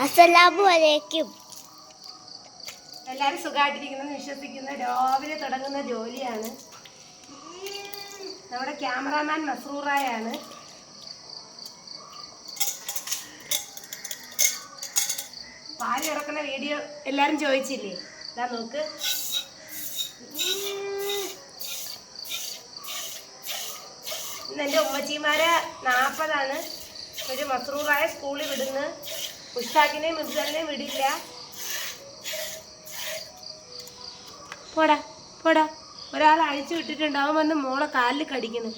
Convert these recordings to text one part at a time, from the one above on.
അസ്സലാമു അലൈക്കും. എല്ലാവരും സുഖമായിട്ടിരിക്കുന്നെന്ന് വിശ്വസിക്കുന്നു. രാവിലെ തുടങ്ങുന്ന ജോലിയാണ്. നമ്മുടെ ക്യാമറാമാൻ മസ്റൂറായാണ്. പാല് ഇറക്കുന്ന വീഡിയോ എല്ലാവരും ചോദിച്ചില്ലേ? ഇതാ നോക്ക്. ഇന്ന് എൻ്റെ ഉമ്മച്ചിമാരെ 40 ഒരു മസ്റൂറായ സ്കൂളിൽ വിടുന്നു. ഉസ്താഖിനെയും മിർസലിനെയും വിടില്ല. പോടാ പോടാ. ഒരാൾ അഴിച്ചു വിട്ടിട്ടുണ്ടാവും, വന്ന് മോളെ കാലിൽ കടിക്കുന്നു.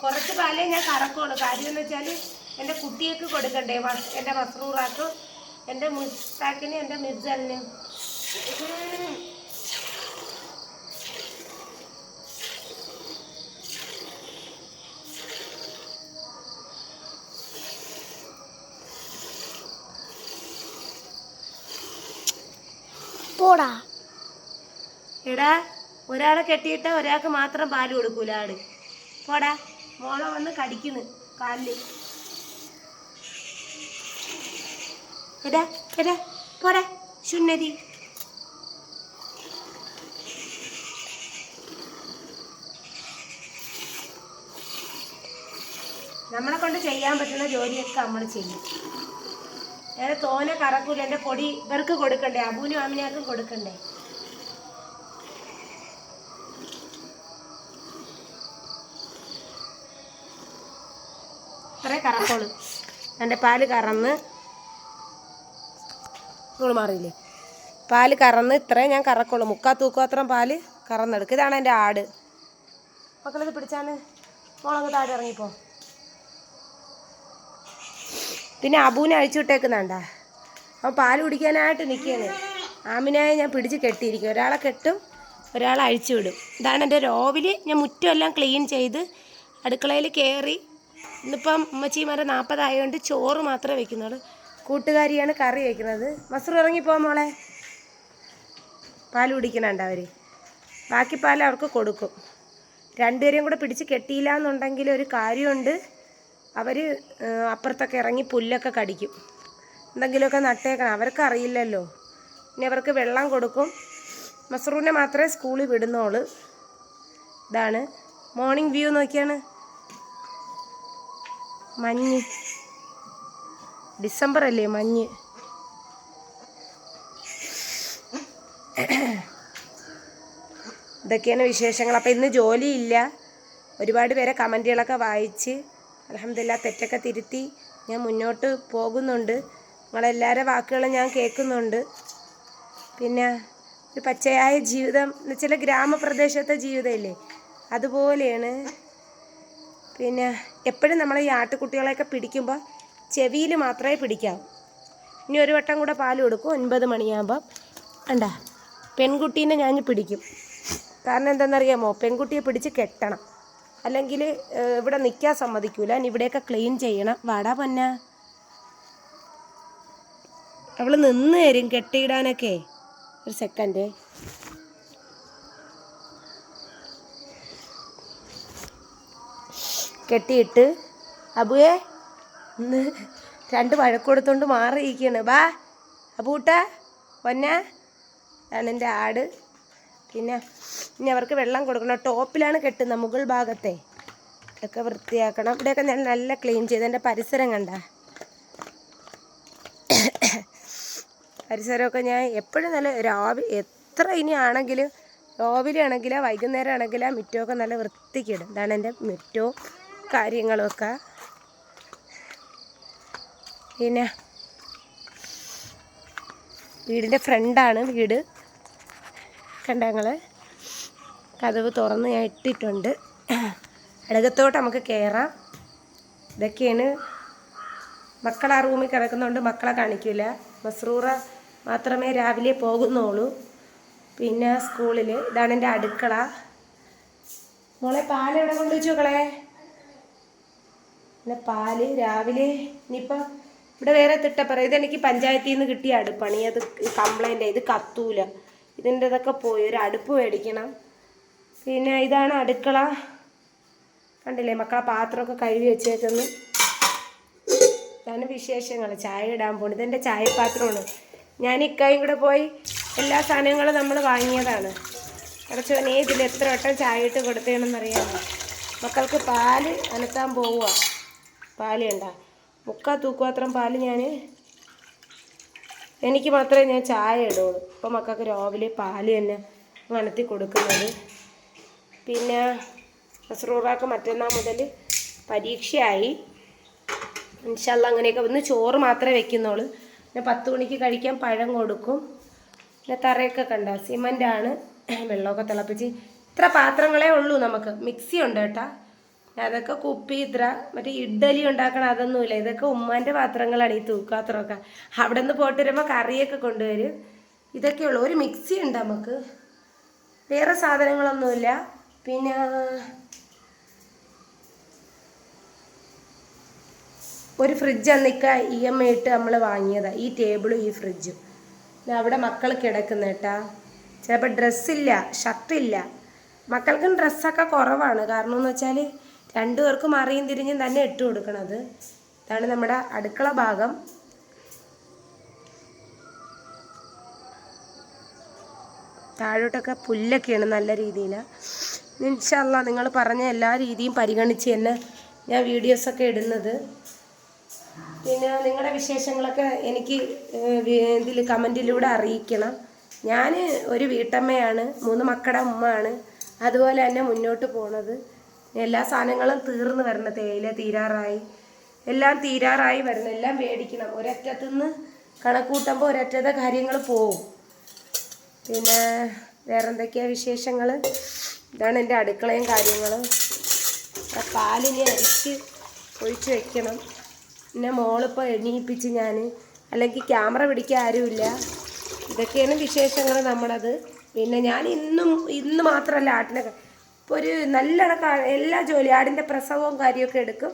കുറച്ച് പാലേ ഞാൻ കറക്കുള്ളൂ. കാര്യം എന്ന് വെച്ചാൽ എൻ്റെ കുട്ടിയൊക്കെ കൊടുക്കണ്ടേ, എൻ്റെ മസ്റൂറാക്കും എൻ്റെ മുസ്താഖിനും എൻ്റെ മിർസലിനും. പോടാ. എടാ, ഒരാളെ കെട്ടിയിട്ട് ഒരാൾക്ക് മാത്രം പാല് കൊടുക്കൂല ആട്. പോടാ. മോളെ വന്ന് കടിക്കുന്നു കാലില്. എടാ എടാ പോടാ ശുന്നരി. നമ്മളെ കൊണ്ട് ചെയ്യാൻ പറ്റുന്ന ജോലിയൊക്കെ നമ്മൾ ചെയ്യും. ഞാൻ തോനെ കറക്കൂല. എൻ്റെ പൊടി ഇവർക്ക് കൊടുക്കണ്ടേ, അബൂനും ആമിനാക്കും കൊടുക്കണ്ടേ. ഇത്രേ കറക്കോളൂ. എൻ്റെ പാല് കറന്ന് നിങ്ങൾ മാറിയില്ലേ? പാല് കറന്ന് ഇത്രയും ഞാൻ കറക്കുള്ളൂ. മുക്കാൽ തൂക്കുപാത്രം പാല് കറന്നെടുക്കും. ഇതാണ് എൻ്റെ ആട്. മക്കളിത് പിടിച്ചാണ്. മോളങ്ങ് താഴെ ഇറങ്ങിപ്പോ. പിന്നെ അബൂനെ അഴിച്ചു വിട്ടേക്കുന്നുണ്ടാ. അവൻ പാല് കുടിക്കാനായിട്ട് നിൽക്കുകയാണ്. ആമിനായെ ഞാൻ പിടിച്ച് കെട്ടിയിരിക്കും. ഒരാളെ കെട്ടും, ഒരാളെ അഴിച്ചു വിടും. ഇതാണ് എൻ്റെ രാവിലെ. ഞാൻ മുറ്റമെല്ലാം ക്ലീൻ ചെയ്ത് അടുക്കളയിൽ കയറി. ഇന്നിപ്പം ഉമ്മച്ചിമാരെ 40 ആയതുകൊണ്ട് ചോറ് മാത്രമേ വെക്കുന്നുള്ളൂ. കൂട്ടുകാരിയാണ് കറി വയ്ക്കുന്നത്. മസ്റൂർ ഇറങ്ങിപ്പോ മോളെ. പാല് കുടിക്കുന്നുണ്ട് അവർ. ബാക്കി പാൽ അവർക്ക് കൊടുക്കും. രണ്ടുപേരെയും കൂടെ പിടിച്ച് കെട്ടിയില്ല എന്നുണ്ടെങ്കിൽ ഒരു കാര്യമുണ്ട്. അവർ അപ്പുറത്തൊക്കെ ഇറങ്ങി പുല്ലൊക്കെ കടിക്കും. എന്തെങ്കിലുമൊക്കെ നട്ടേക്കണം. അവർക്ക് അറിയില്ലല്ലോ. ഇനി അവർക്ക് വെള്ളം കൊടുക്കും. മസ്റൂറിനെ മാത്രമേ സ്കൂളിൽ വിടുന്നോളൂ. ഇതാണ് മോർണിംഗ് വ്യൂ. നോക്കിയാണ് മഞ്ഞ്. ഡിസംബർ അല്ലേ, മഞ്ഞ്. ഇതൊക്കെയാണ് വിശേഷങ്ങൾ. അപ്പോൾ ഇന്ന് ജോലിയില്ല. ഒരുപാട് പേരെ കമൻറ്റുകളൊക്കെ വായിച്ച് അൽഹംദുലില്ലാ തെറ്റൊക്കെ തിരുത്തി ഞാൻ മുന്നോട്ട് പോകുന്നുണ്ട്. നിങ്ങളെല്ലാവരുടെ വാക്കുകളും ഞാൻ കേൾക്കുന്നുണ്ട്. പിന്നെ ഒരു പച്ചയായ ജീവിതം എന്ന് വെച്ചാൽ ഗ്രാമപ്രദേശത്തെ ജീവിതമില്ലേ, അതുപോലെയാണ്. പിന്നെ എപ്പോഴും നമ്മൾ ഈ ആട്ടുകുട്ടികളെയൊക്കെ പിടിക്കുമ്പോൾ ചെവിയിൽ മാത്രമേ പിടിക്കാവൂ. ഇനി ഒരു വട്ടം കൂടെ പാൽ കൊടുക്കും 9 മണിയാകുമ്പം. കണ്ടാ, പെൺകുട്ടീനെ ഞാൻ പിടിക്കും. കാരണം എന്താണെന്നറിയാമോ? പെൺകുട്ടിയെ പിടിച്ച് കെട്ടണം, അല്ലെങ്കിൽ ഇവിടെ നിൽക്കാൻ സമ്മതിക്കൂല. ഇനി ഇവിടെയൊക്കെ ക്ലീൻ ചെയ്യണം. വാടാ പൊന്ന. അവൾ നിന്ന് തരും കെട്ടിയിടാനൊക്കെ. ഒരു സെക്കൻഡ്. കെട്ടിയിട്ട് അബുവേ ഇന്ന് 2 വഴക്കൊടുത്തോണ്ട് മാറിയിരിക്കുകയാണ്. ബാ അബൂട്ട പൊന്ന. ആണ് എൻ്റെ ആട്. പിന്നെ ഇനി അവർക്ക് വെള്ളം കൊടുക്കണം. ടോപ്പിലാണ് കെട്ടുന്നത്, മുകൾ ഭാഗത്തെ. ഇതൊക്കെ വൃത്തിയാക്കണം. ഇവിടെയൊക്കെ ഞാൻ നല്ല ക്ലീൻ ചെയ്ത്. എൻ്റെ പരിസരം കണ്ട പരിസരമൊക്കെ ഞാൻ എപ്പോഴും നല്ല രാവിലെ എത്ര ഇനി ആണെങ്കിലും രാവിലെ ആണെങ്കിലോ വൈകുന്നേരം ആണെങ്കിലോ മുറ്റമൊക്കെ നല്ല വൃത്തിക്കിടും. ഇതാണ് എൻ്റെ മുറ്റവും കാര്യങ്ങളുമൊക്കെ. പിന്നെ വീടിൻ്റെ ഫ്രണ്ടാണ് വീട്. കണ്ട, ഞങ്ങൾ കതവ് തുറന്ന് ഞാൻ ഇട്ടിട്ടുണ്ട്. അടകത്തോട്ട് നമുക്ക് കയറാം. ഇതൊക്കെയാണ്. മക്കൾ ആ റൂമിൽ കിടക്കുന്നതുകൊണ്ട് മക്കളെ കാണിക്കില്ല. മസ്റൂറ മാത്രമേ രാവിലെ പോകുന്നുള്ളൂ. പിന്നെ സ്കൂളിൽ. ഇതാണ് എൻ്റെ അടുക്കള. മോളെ പാൽ എവിടെ കൊണ്ട് വെച്ചു മക്കളെ? പിന്നെ പാല് രാവിലെ. ഇനിയിപ്പോൾ ഇവിടെ വേറെ തിട്ടപ്പറ. ഇതെനിക്ക് പഞ്ചായത്തിൽ നിന്ന് കിട്ടിയ അടുപ്പാണ്. അത് കംപ്ലൈൻ്റ്. ഇത് കത്തൂല. ഇതിൻ്റെതൊക്കെ പോയി. ഒരു അടുപ്പ് മേടിക്കണം. പിന്നെ ഇതാണ് അടുക്കള. കണ്ടില്ലേ മക്കളെ പാത്രമൊക്കെ കഴുകി വെച്ചേക്കുന്നു. ഇതാണ് വിശേഷങ്ങൾ. ചായ ഇടാൻ പോണത്. ഇതെൻ്റെ ചായപാത്രമാണ്. ഞാൻ ഇക്കായും കൂടെ പോയി എല്ലാ സാധനങ്ങളും നമ്മൾ വാങ്ങിയതാണ്. കുറച്ചോനെ ഇതിൽ എത്ര വട്ടം ചായ ഇട്ട് കൊടുത്തേണെന്നറിയാമോ? മക്കൾക്ക് പാല് അനത്താൻ പോവുക. പാല് കണ്ട 3/4 തൂക്കുപാത്രം പാല് എനിക്ക് മാത്രമേ ഞാൻ ചായ ഇടുള്ളൂ. ഇപ്പം മക്കൾക്ക് രാവിലെ പാല് തന്നെ അനത്തി കൊടുക്കുന്നത്. പിന്നെ മസ്റൂറാക്ക് മറ്റന്നാൾ മുതൽ പരീക്ഷയായി. ഇൻഷാല്ലാ അങ്ങനെയൊക്കെ. ഇന്ന് ചോറ് മാത്രമേ വെക്കുന്നുള്ളൂ. പിന്നെ 10 മണിക്ക് കഴിക്കാൻ പഴം കൊടുക്കും. പിന്നെ തറയൊക്കെ കണ്ട സിമൻ്റാണ്. വെള്ളമൊക്കെ തിളപ്പിച്ച്. ഇത്ര പാത്രങ്ങളേ ഉള്ളൂ നമുക്ക്. മിക്സി ഉണ്ട് കേട്ടോ. അതൊക്കെ കുപ്പി ഇത്ര മറ്റേ ഇഡ്ഡലി ഉണ്ടാക്കണം അതൊന്നുമില്ല. ഇതൊക്കെ ഉമ്മാൻ്റെ പാത്രങ്ങളാണ്. ഈ തൂക്കാത്രമൊക്കെ അവിടെ നിന്ന് പോയിട്ട് വരുമ്പോൾ കറിയൊക്കെ കൊണ്ടുവരും. ഇതൊക്കെയുള്ളൂ. ഒരു മിക്സി ഉണ്ട് നമുക്ക്. വേറെ സാധനങ്ങളൊന്നുമില്ല. പിന്നെ ഒരു ഫ്രിഡ്ജ് അന്നിക്ക EMI ഇട്ട് നമ്മൾ വാങ്ങിയതാണ്. ഈ ടേബിളും ഈ ഫ്രിഡ്ജും. അവിടെ മക്കൾ കിടക്കുന്ന കേട്ടാ. ചിലപ്പോൾ ഡ്രസ്സില്ല, ഷർട്ടില്ല. മക്കൾക്കും ഡ്രസ്സൊക്കെ കുറവാണ്. കാരണം എന്ന് വെച്ചാൽ 2 പേർക്കും അറിയും തിരിഞ്ഞും തന്നെ ഇട്ട് കൊടുക്കണത്. ഇതാണ് നമ്മുടെ അടുക്കള ഭാഗം. താഴോട്ടൊക്കെ പുല്ലൊക്കെയാണ് നല്ല രീതിയിൽ. ഇൻഷാല്ലാ നിങ്ങൾ പറഞ്ഞ എല്ലാ രീതിയും പരിഗണിച്ച് തന്നെ ഞാൻ വീഡിയോസൊക്കെ ഇടുന്നത്. പിന്നെ നിങ്ങളുടെ വിശേഷങ്ങളൊക്കെ എനിക്ക് ഇതിൽ കമൻറ്റിലൂടെ അറിയിക്കണം. ഞാൻ ഒരു വീട്ടമ്മയാണ്, 3 മക്കളുടെ ഉമ്മയാണ്. അതുപോലെ തന്നെ മുന്നോട്ട് പോണത്. എല്ലാ സാധനങ്ങളും തീർന്നു വരണം. തേയില തീരാറായി, എല്ലാം തീരാറായി വരണം. എല്ലാം മേടിക്കണം. ഒരറ്റത്തുനിന്ന് കണക്കൂട്ടുമ്പോൾ ഒരറ്റത്തെ കാര്യങ്ങൾ പോവും. പിന്നെ വേറെ എന്തൊക്കെയാണ് വിശേഷങ്ങൾ? ഇതാണ് എൻ്റെ അടുക്കളയും കാര്യങ്ങളും. പാലിനെ അരിച്ച് ഒഴിച്ച് വെക്കണം. പിന്നെ മോളിപ്പോൾ എണീപ്പിച്ച് ഞാൻ, അല്ലെങ്കിൽ ക്യാമറ പിടിക്കാൻ ആരുമില്ല. ഇതൊക്കെയാണ് വിശേഷങ്ങൾ നമ്മളത്. പിന്നെ ഞാൻ ഇന്ന് മാത്രമല്ല ആട്ടിനൊക്കെ ഇപ്പോൾ ഒരു നല്ലോണം എല്ലാ ജോലി ആടിൻ്റെ പ്രസവവും കാര്യമൊക്കെ എടുക്കും.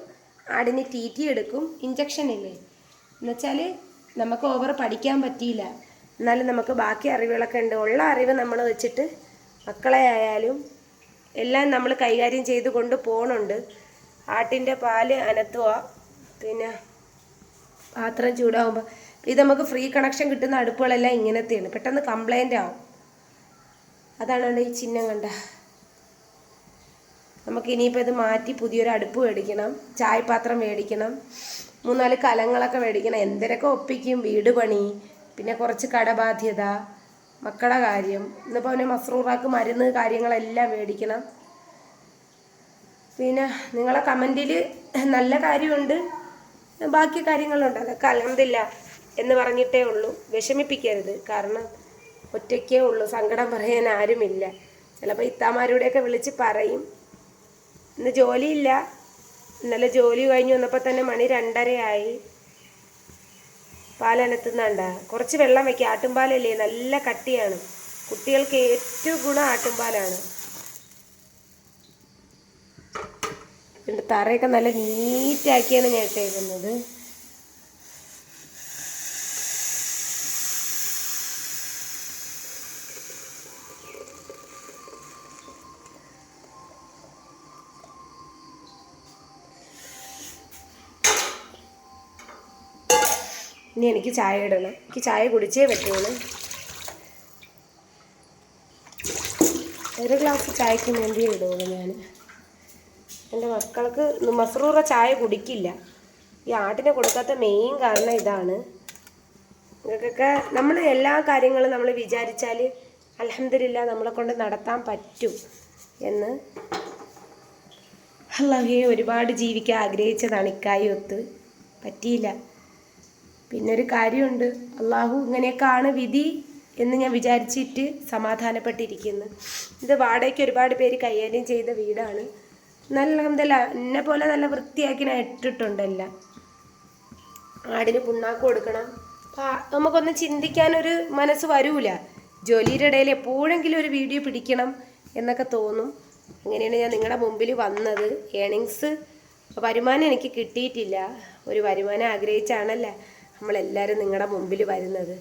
ആടിന് TT എടുക്കും. ഇഞ്ചക്ഷൻ ഇല്ലേ എന്നുവെച്ചാൽ നമുക്ക് ഓവർ പഠിക്കാൻ പറ്റിയില്ല. എന്നാലും നമുക്ക് ബാക്കി അറിവുകളൊക്കെ ഉണ്ട്. ഉള്ള അറിവ് നമ്മൾ വെച്ചിട്ട് മക്കളെ ആയാലും എല്ലാം നമ്മൾ കൈകാര്യം ചെയ്ത് കൊണ്ട് പോകുന്നുണ്ട്. ആട്ടിൻ്റെ പാല് അനത്തുക. പിന്നെ പാത്രം ചൂടാകുമ്പോൾ ഇത് നമുക്ക് ഫ്രീ കണക്ഷൻ കിട്ടുന്ന അടുപ്പുകളെല്ലാം ഇങ്ങനത്തെയാണ്. പെട്ടെന്ന് കംപ്ലൈൻ്റ് ആവും. അതാണ് ഈ ചിഹ്നം കണ്ട. നമുക്ക് ഇനിയിപ്പോൾ ഇത് മാറ്റി പുതിയൊരു അടുപ്പ് മേടിക്കണം. ചായപാത്രം മേടിക്കണം. 3-4 കലങ്ങളൊക്കെ മേടിക്കണം. എന്തൊക്കെ ഒപ്പിക്കും. വീട് പണി, പിന്നെ കുറച്ച് കടബാധ്യത, മക്കളുടെ കാര്യം. ഇന്നിപ്പോൾ അവനെ മസ്റൂറാക്ക് മരുന്ന് കാര്യങ്ങളെല്ലാം മേടിക്കണം. പിന്നെ നിങ്ങളെ കമൻറ്റിൽ നല്ല കാര്യമുണ്ട്, ബാക്കി കാര്യങ്ങളുണ്ട്. അതൊക്കെ അൽഹംദുലില്ലാ എന്ന് പറഞ്ഞിട്ടേ ഉള്ളൂ. വിഷമിപ്പിക്കരുത്. കാരണം ഒറ്റയ്ക്കേ ഉള്ളൂ. സങ്കടം പറയാൻ ആരുമില്ല. ചിലപ്പോൾ ഇത്താമാരുടെയൊക്കെ വിളിച്ച് പറയും. ഇന്ന് ജോലിയില്ല. ഇന്നലെ ജോലി കഴിഞ്ഞ് വന്നപ്പോൾ തന്നെ മണി 2:30 പാലനത്തുന്നുണ്ട. കുറച്ച് വെള്ളം വയ്ക്കുക. ആട്ടുംപാലല്ലേ, നല്ല കട്ടിയാണ്. കുട്ടികൾക്ക് ഏറ്റവും ഗുണം ആട്ടുംപാലാണ്. പിന്നെ തറയൊക്കെ നല്ല നീറ്റാക്കിയാണ് ഞാൻ ഇട്ടേക്കുന്നത്. ഇനി എനിക്ക് ചായ ഇടണം. എനിക്ക് ചായ കുടിച്ചേ പറ്റുള്ളൂ. ഒരു ഗ്ലാസ് ചായക്ക് വേണ്ടിയേ ഇടുള്ളൂ ഞാൻ. എൻ്റെ മക്കൾക്ക് മസ്റൂറ ചായ കുടിക്കില്ല. ഈ ആട്ടിനെ കൊടുക്കാത്ത മെയിൻ കാരണം ഇതാണ്. ഇതൊക്കെ നമ്മൾ എല്ലാ കാര്യങ്ങളും നമ്മൾ വിചാരിച്ചാൽ അൽഹംദുലില്ലാ നമ്മളെ കൊണ്ട് നടത്താൻ പറ്റും എന്ന്. അല്ലാഹുവേ, ഒരുപാട് ജീവിക്കാൻ ആഗ്രഹിച്ചതാണ്. ഇക്കായി ഒത്ത് പറ്റിയില്ല. പിന്നെ ഒരു കാര്യമുണ്ട്, അള്ളാഹു ഇങ്ങനെയൊക്കെയാണ് വിധി എന്ന് ഞാൻ വിചാരിച്ചിട്ട് സമാധാനപ്പെട്ടിരിക്കുന്നു. ഇത് വാടകയ്ക്ക് ഒരുപാട് പേര് കൈകാര്യം ചെയ്ത വീടാണ്. നല്ല എന്നെ പോലെ നല്ല വൃത്തിയാക്കി ഞാൻ ഇട്ടിട്ടുണ്ടല്ല. ആടിന് പുണ്ണാക്ക് കൊടുക്കണം. നമുക്കൊന്ന് ചിന്തിക്കാനൊരു മനസ്സ് വരൂല. ജോലിയുടെ ഇടയിൽ എപ്പോഴെങ്കിലും ഒരു വീഡിയോ പിടിക്കണം എന്നൊക്കെ തോന്നും. അങ്ങനെയാണ് ഞാൻ നിങ്ങളുടെ മുമ്പിൽ വന്നത്. ഏണിങ്സ് വരുമാനം എനിക്ക് കിട്ടിയിട്ടില്ല. ഒരു വരുമാനം ആഗ്രഹിച്ചാണല്ലോ നമ്മളെല്ലാവരും നിങ്ങളുടെ മുമ്പിൽ വരുന്നത്.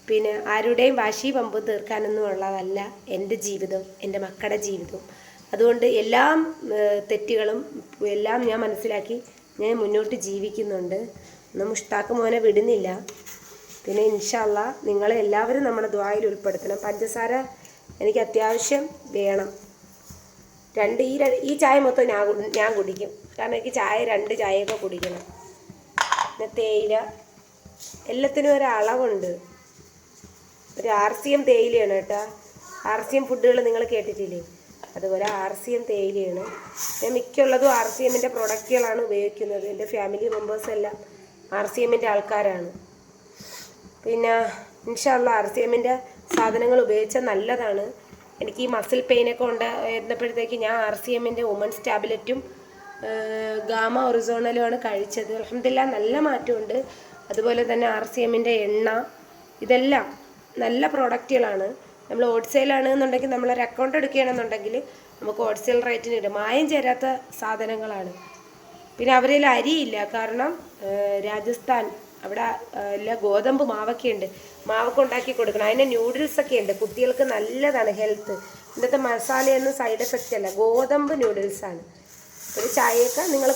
പിന്നെ ആരുടെയും വാശി പമ്പ് തീർക്കാനൊന്നും ഉള്ളതല്ല എൻ്റെ ജീവിതം, എൻ്റെ മക്കളുടെ ജീവിതം. അതുകൊണ്ട് എല്ലാം തെറ്റുകളും എല്ലാം ഞാൻ മനസ്സിലാക്കി ഞാൻ മുന്നോട്ട് ജീവിക്കുന്നുണ്ട്. ഒന്നും മുഷ്താഖ് മോനെ വിടുന്നില്ല. പിന്നെ ഇൻഷാ അല്ലാ നിങ്ങളെ എല്ലാവരും നമ്മുടെ ദുആയിൽ ഉൾപ്പെടുത്തണം. പഞ്ചസാര എനിക്ക് അത്യാവശ്യം വേണം. ഈ ചായ മൊത്തം ഞാൻ കുടിക്കും. കാരണം എനിക്ക് 2 ചായയൊക്കെ കുടിക്കണം. പിന്നെ തേയില എല്ലാത്തിനും ഒരളവുണ്ട്. ഒരു RCM തേയിലയാണ് കേട്ടോ. RCM ഫുഡുകൾ നിങ്ങൾ കേട്ടിട്ടില്ലേ? അതുപോലെ RCM തേയിലയാണ്. ഞാൻ മിക്കുള്ളതും RCMൻ്റെ പ്രൊഡക്റ്റുകളാണ് ഉപയോഗിക്കുന്നത്. എൻ്റെ ഫാമിലി മെമ്പേഴ്സ് എല്ലാം RCMൻ്റെ ആൾക്കാരാണ്. പിന്നെ ഇൻഷാ അല്ലാ RCMൻ്റെ സാധനങ്ങൾ ഉപയോഗിച്ചാൽ നല്ലതാണ്. എനിക്ക് ഈ മസിൽ പെയിനൊക്കെ ഉണ്ടായിരുന്നപ്പോഴത്തേക്ക് ഞാൻ RCMൻ്റെ വുമൻസ് ടാബ്ലറ്റും ഗാമ ഒറിസോണലുമാണ് കഴിച്ചത്. അൽഹംദുലില്ലാ നല്ല മാറ്റമുണ്ട്. അതുപോലെ തന്നെ RCMൻ്റെ എണ്ണ ഇതെല്ലാം നല്ല പ്രോഡക്റ്റുകളാണ്. നമ്മൾ ഹോൾസെയിലാണ് എന്നുണ്ടെങ്കിൽ നമ്മളൊരു അക്കൗണ്ട് എടുക്കുകയാണെന്നുണ്ടെങ്കിൽ നമുക്ക് ഹോൾസെയിൽ റേറ്റിന് ഇടും. മായം ചേരാത്ത സാധനങ്ങളാണ്. പിന്നെ അവരിൽ അരിയില്ല. കാരണം രാജസ്ഥാൻ അവിടെ എല്ലാ ഗോതമ്പ് മാവൊക്കെ ഉണ്ട്. മാവൊക്കെ ഉണ്ടാക്കി കൊടുക്കണം. അതിന് ന്യൂഡിൽസൊക്കെ ഉണ്ട്. കുട്ടികൾക്ക് നല്ലതാണ് ഹെൽത്ത്. ഇന്നത്തെ മസാലയൊന്നും സൈഡ് എഫക്റ്റ് അല്ല. ഗോതമ്പ് ന്യൂഡിൽസാണ്. ഒരു ചായയൊക്കെ നിങ്ങൾ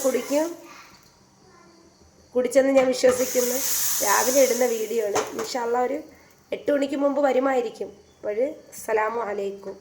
കുടിച്ചെന്ന് ഞാൻ വിശ്വസിക്കുന്നു. രാവിലെ ഇടുന്ന വീഡിയോ ആണ്. ഇൻഷാ അല്ലാ ഒരു 8 മണിക്ക് മുമ്പ് വരുമായിരിക്കും. അപ്പോൾ അസ്സലാമു അലൈക്കും.